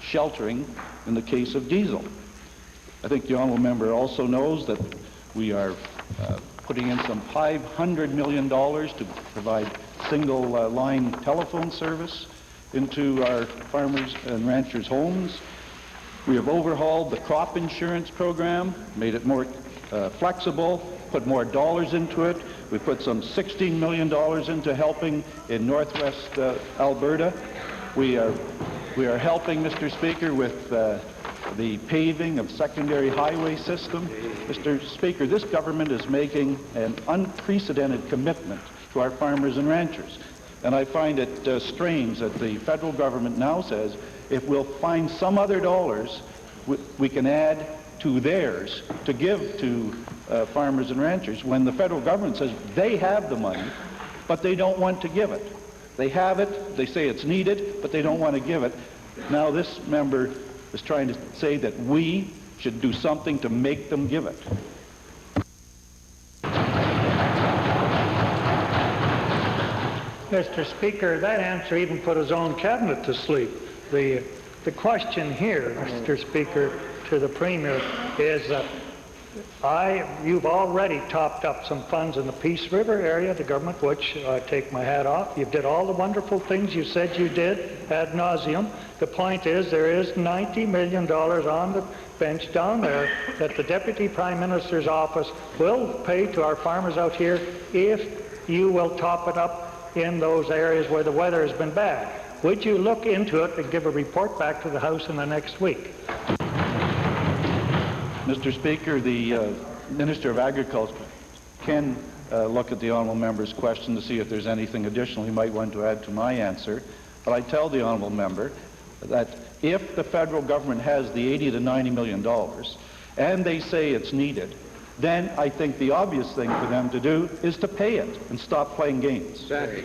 sheltering in the case of diesel. I think the honourable member also knows that we are putting in some $500 million to provide single line telephone service into our farmers and ranchers' homes. We have overhauled the crop insurance program, made it more flexible, put more dollars into it. We put some $16 million into helping in northwest Alberta. We are helping, Mr. Speaker, with the paving of secondary highway system. Mr. Speaker, this government is making an unprecedented commitment to our farmers and ranchers. And I find it strange that the federal government now says if we'll find some other dollars we can add to theirs to give to farmers and ranchers, when the federal government says they have the money, but they don't want to give it. They have it, they say it's needed, but they don't want to give it. Now this member is trying to say that we should do something to make them give it. Mr. Speaker, that answer even put his own cabinet to sleep. The question here, Mr. Speaker, to the Premier is that you've already topped up some funds in the Peace River area, the government, which I take my hat off. You did all the wonderful things you said you did ad nauseum. The point is there is $90 million on the bench down there that the Deputy Prime Minister's office will pay to our farmers out here if you will top it up in those areas where the weather has been bad. Would you look into it and give a report back to the House in the next week? Mr. Speaker, the Minister of Agriculture can look at the honourable member's question to see if there's anything additional he might want to add to my answer. But I tell the honourable member that if the federal government has the $80 to $90 million and they say it's needed, then I think the obvious thing for them to do is to pay it and stop playing games. Exactly.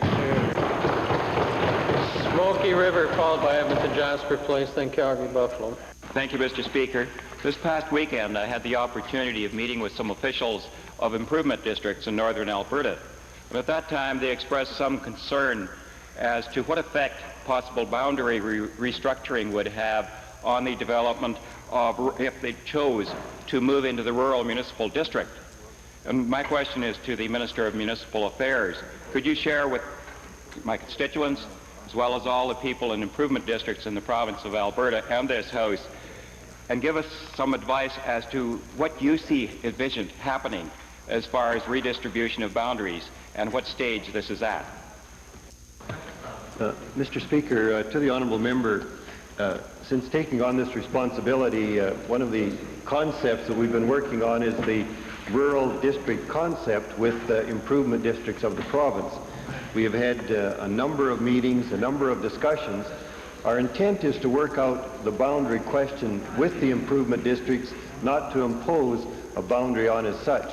Smoky River, followed by Edmonton Jasper Place, then Calgary Buffalo. Thank you, Mr. Speaker. This past weekend, I had the opportunity of meeting with some officials of improvement districts in northern Alberta. And at that time, they expressed some concern as to what effect possible boundary restructuring would have on the development of, if they chose to move into the rural municipal district. And my question is to the Minister of Municipal Affairs. Could you share with my constituents, as well as all the people in improvement districts in the province of Alberta and this House, and give us some advice as to what you see envisioned happening as far as redistribution of boundaries and what stage this is at? Mr. Speaker, to the honourable member, since taking on this responsibility, one of the concepts that we've been working on is the rural district concept with improvement districts of the province. We have had a number of meetings, a number of discussions. Our intent is to work out the boundary question with the improvement districts, not to impose a boundary on as such.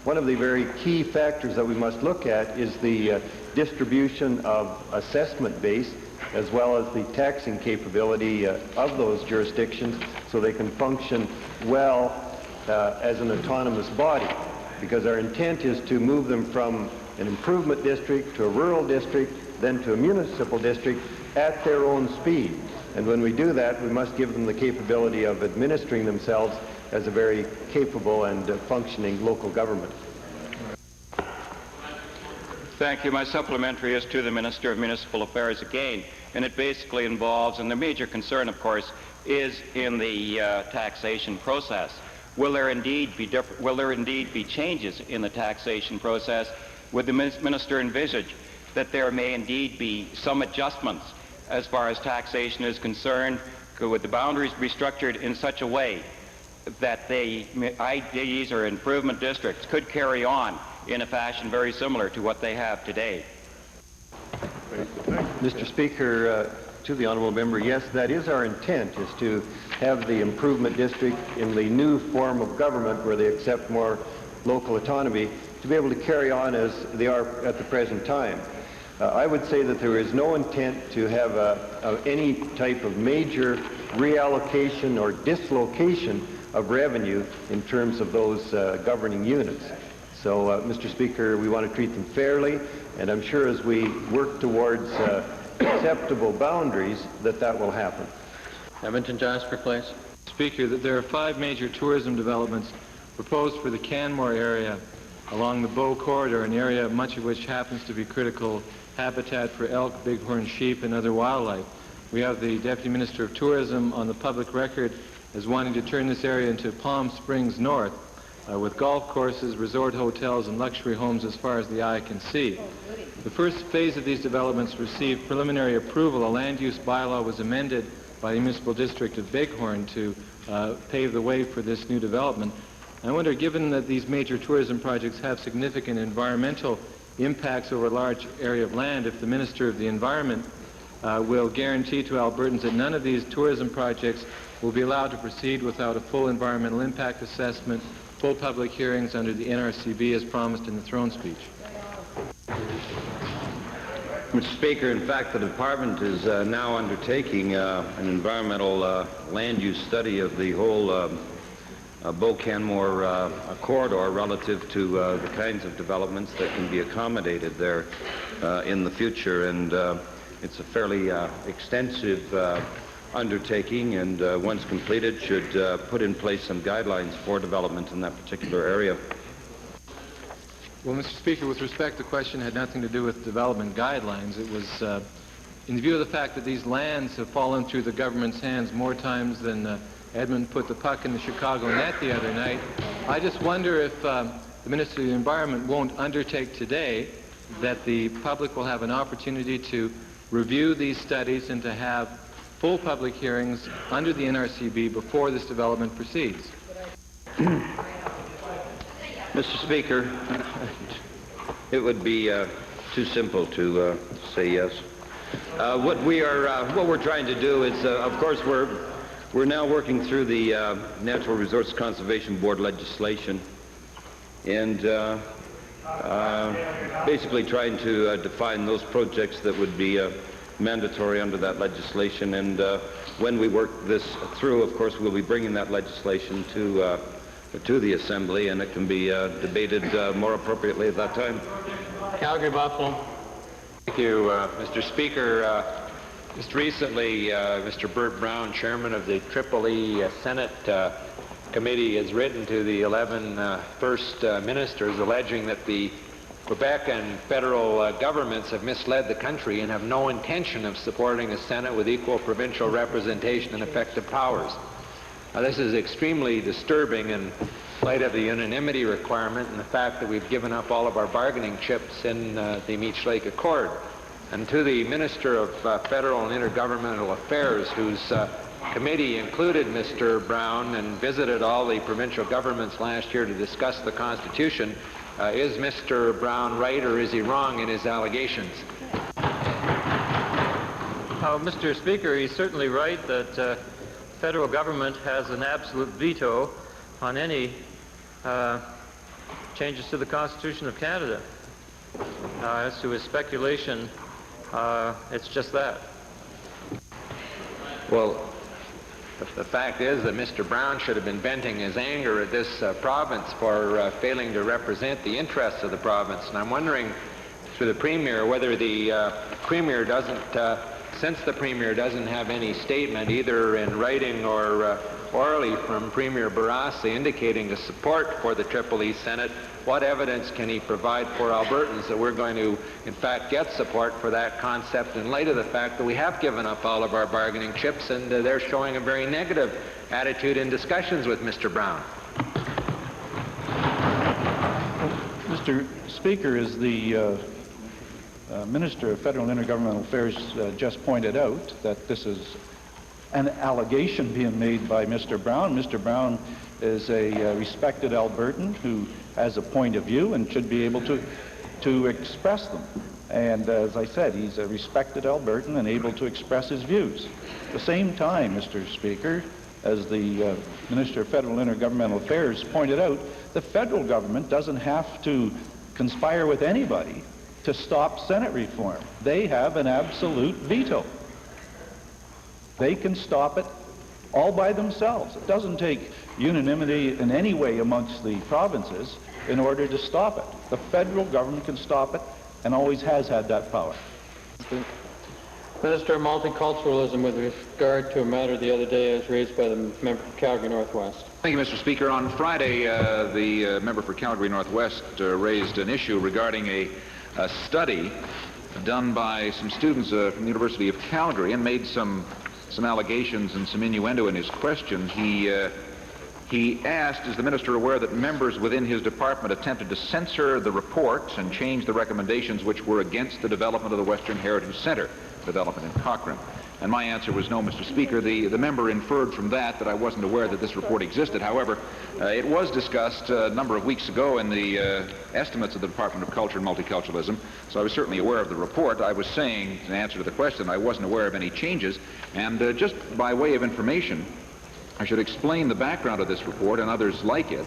One of the very key factors that we must look at is the distribution of assessment base as well as the taxing capability of those jurisdictions so they can function well as an autonomous body, because our intent is to move them from an improvement district to a rural district, then to a municipal district at their own speed. And when we do that, we must give them the capability of administering themselves as a very capable and functioning local government. Thank you. My supplementary is to the Minister of Municipal Affairs again, and it basically involves, and the major concern, of course, is in the taxation process. Will there indeed be changes in the taxation process? Would the Minister envisage that there may indeed be some adjustments as far as taxation is concerned? Would the boundaries be structured in such a way that the IDs or improvement districts could carry on in a fashion very similar to what they have today? Mr. Speaker, to the honourable member, yes, that is our intent, is to have the improvement district in the new form of government where they accept more local autonomy to be able to carry on as they are at the present time. I would say that there is no intent to have any type of major reallocation or dislocation of revenue in terms of those governing units. So, Mr. Speaker, we want to treat them fairly, and I'm sure as we work towards acceptable boundaries that will happen. Edmonton Jasper, please. Speaker, that there are 5 major tourism developments proposed for the Canmore area along the Bow Corridor, an area much of which happens to be critical habitat for elk, bighorn sheep, and other wildlife. We have the Deputy Minister of Tourism on the public record as wanting to turn this area into Palm Springs North, with golf courses, resort hotels, and luxury homes as far as the eye can see. The first phase of these developments received preliminary approval. A land use bylaw was amended by the municipal district of Bighorn to pave the way for this new development. I wonder, given that these major tourism projects have significant environmental impacts over a large area of land, if the Minister of the Environment will guarantee to Albertans that none of these tourism projects will be allowed to proceed without a full environmental impact assessment, full public hearings under the NRCB as promised in the throne speech. Mr. Speaker, in fact, the department is now undertaking an environmental land use study of the whole Bow-Canmore corridor relative to the kinds of developments that can be accommodated there in the future. And it's a fairly extensive undertaking, and once completed should put in place some guidelines for development in that particular area. Well, Mr. Speaker, with respect, the question had nothing to do with development guidelines. It was in view of the fact that these lands have fallen through the government's hands more times than Edmund put the puck in the Chicago net the other night. I just wonder if the Minister of the Environment won't undertake today that the public will have an opportunity to review these studies and to have full public hearings under the NRCB before this development proceeds. Mr. Speaker, it would be too simple to say yes. What we're trying to do is, of course, we're now working through the Natural Resources Conservation Board legislation, and basically trying to define those projects that would be mandatory under that legislation. And when we work this through, of course, we'll be bringing that legislation to the Assembly, and it can be debated more appropriately at that time. Calgary Buffalo. Thank you, Mr. Speaker. Just recently, Mr. Burt Brown, chairman of the EEE Senate Committee, has written to the 11 first ministers alleging that the Quebec and federal governments have misled the country and have no intention of supporting a Senate with equal provincial representation and effective powers. Now, this is extremely disturbing in light of the unanimity requirement and the fact that we've given up all of our bargaining chips in the Meech Lake Accord. And to the Minister of Federal and Intergovernmental Affairs, whose committee included Mr. Brown and visited all the provincial governments last year to discuss the Constitution, is Mr. Brown right or is he wrong in his allegations? Mr. Speaker, he's certainly right that the federal government has an absolute veto on any changes to the Constitution of Canada. As to his speculation, it's just that. Well, the fact is that Mr. Brown should have been venting his anger at this province for failing to represent the interests of the province. And I'm wondering, through the Premier, whether the Premier doesn't, since the Premier doesn't have any statement, either in writing or orally from Premier Barassi indicating a support for the EEE Senate, what evidence can he provide for Albertans that we're going to, in fact, get support for that concept in light of the fact that we have given up all of our bargaining chips and they're showing a very negative attitude in discussions with Mr. Brown? Mr. Speaker, as the Minister of Federal and Intergovernmental Affairs just pointed out, that this is an allegation being made by Mr. Brown. Mr. Brown is a respected Albertan who has a point of view and should be able to express them. And as I said, he's a respected Albertan and able to express his views. At the same time, Mr. Speaker, as the Minister of Federal and Intergovernmental Affairs pointed out, the federal government doesn't have to conspire with anybody to stop Senate reform. They have an absolute veto. They can stop it all by themselves. It doesn't take unanimity in any way amongst the provinces in order to stop it. The federal government can stop it and always has had that power. Minister of Multiculturalism, with regard to a matter the other day as raised by the member for Calgary Northwest. Thank you, Mr. Speaker. On Friday, the member for Calgary Northwest raised an issue regarding a study done by some students from the University of Calgary and made some allegations and some innuendo in his question. He asked, is the minister aware that members within his department attempted to censor the report and change the recommendations which were against the development of the Western Heritage Center development in Cochrane? And my answer was no, Mr. Speaker. The member inferred from that I wasn't aware that this report existed. However, it was discussed a number of weeks ago in the estimates of the Department of Culture and Multiculturalism, so I was certainly aware of the report. I was saying, in answer to the question, I wasn't aware of any changes, and just by way of information, I should explain the background of this report and others like it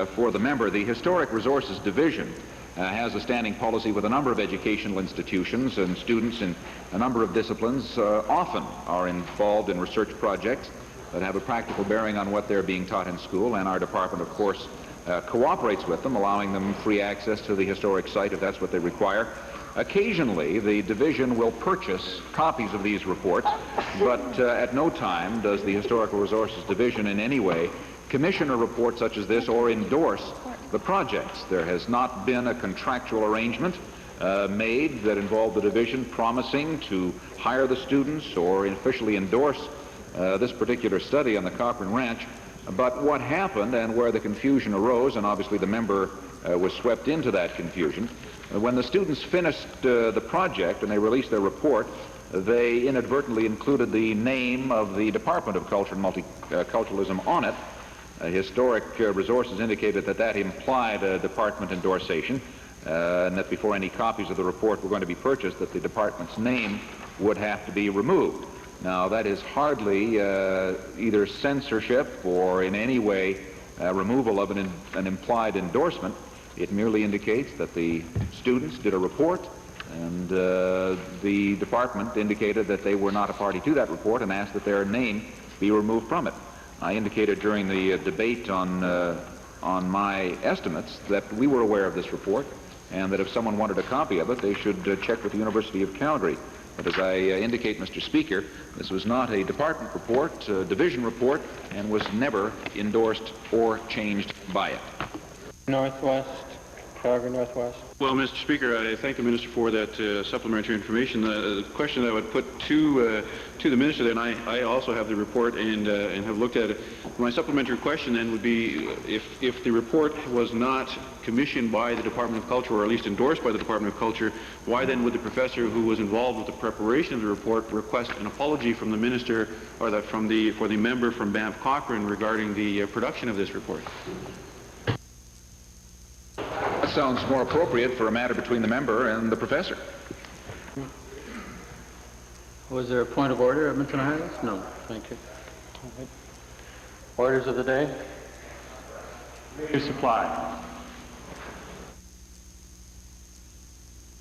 for the member. The Historic Resources Division has a standing policy with a number of educational institutions, and students in a number of disciplines often are involved in research projects that have a practical bearing on what they're being taught in school, and our department, of course, cooperates with them, allowing them free access to the historic site if that's what they require. Occasionally, the division will purchase copies of these reports, but at no time does the Historical Resources Division in any way commission a report such as this or endorse the projects. There has not been a contractual arrangement made that involved the division promising to hire the students or officially endorse this particular study on the Cochrane Ranch. But what happened and where the confusion arose, and obviously the member was swept into that confusion, when the students finished the project and they released their report, they inadvertently included the name of the Department of Culture and Multiculturalism on it. Historic Resources indicated that implied a department endorsation, and that before any copies of the report were going to be purchased, that the department's name would have to be removed. Now, that is hardly either censorship or in any way removal of an implied endorsement. It merely indicates that the students did a report, and the department indicated that they were not a party to that report and asked that their name be removed from it. I indicated during the debate on my estimates that we were aware of this report, and that if someone wanted a copy of it, they should check with the University of Calgary. But as I indicate, Mr. Speaker, this was not a department report, division report, and was never endorsed or changed by it. Northwest, Calgary Northwest. Well, Mr. Speaker, I thank the Minister for that supplementary information. The question that I would put to the Minister, then I also have the report and have looked at it. My supplementary question then would be, if the report was not commissioned by the Department of Culture, or at least endorsed by the Department of Culture, why then would the professor who was involved with the preparation of the report request an apology from the Minister, or for the member from Banff Cochrane regarding the production of this report? That sounds more appropriate for a matter between the member and the professor. Was there a point of order, Mr. Harris? No, thank you. Orders of the day? Supply.